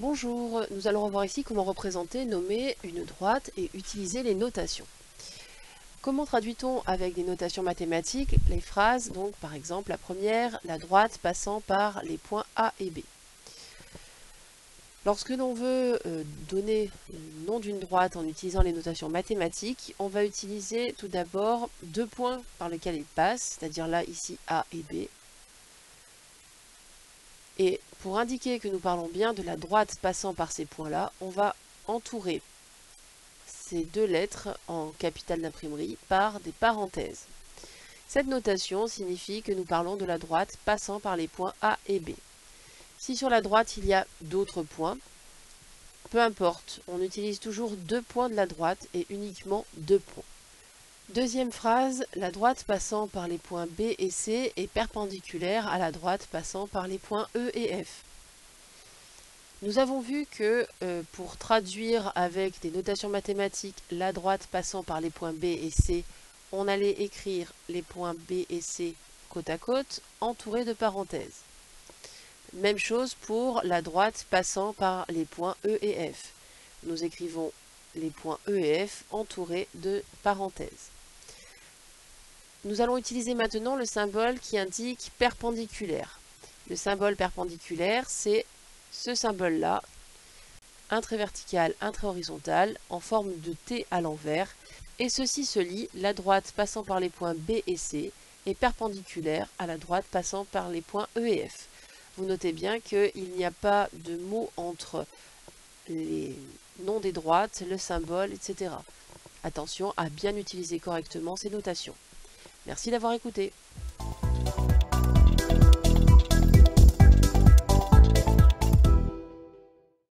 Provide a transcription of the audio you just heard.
Bonjour, nous allons revoir ici comment représenter, nommer une droite et utiliser les notations. Comment traduit-on avec des notations mathématiques les phrases, donc par exemple la première, la droite passant par les points A et B. Lorsque l'on veut donner le nom d'une droite en utilisant les notations mathématiques, on va utiliser tout d'abord deux points par lesquels il passe, c'est-à-dire là ici A et B. Et pour indiquer que nous parlons bien de la droite passant par ces points-là, on va entourer ces deux lettres en capitale d'imprimerie par des parenthèses. Cette notation signifie que nous parlons de la droite passant par les points A et B. Si sur la droite il y a d'autres points, peu importe, on utilise toujours deux points de la droite et uniquement deux points. Deuxième phrase, la droite passant par les points B et C est perpendiculaire à la droite passant par les points E et F. Nous avons vu que pour traduire avec des notations mathématiques la droite passant par les points B et C, on allait écrire les points B et C côte à côte, entourés de parenthèses. Même chose pour la droite passant par les points E et F. Nous écrivons les points E et F entourés de parenthèses. Nous allons utiliser maintenant le symbole qui indique perpendiculaire. Le symbole perpendiculaire, c'est ce symbole-là, un trait vertical, un trait horizontal, en forme de T à l'envers, et ceci se lit, la droite passant par les points B et C est perpendiculaire à la droite passant par les points E et F. Vous notez bien qu'il n'y a pas de mot entre les noms des droites, le symbole, etc. Attention à bien utiliser correctement ces notations. Merci d'avoir écouté.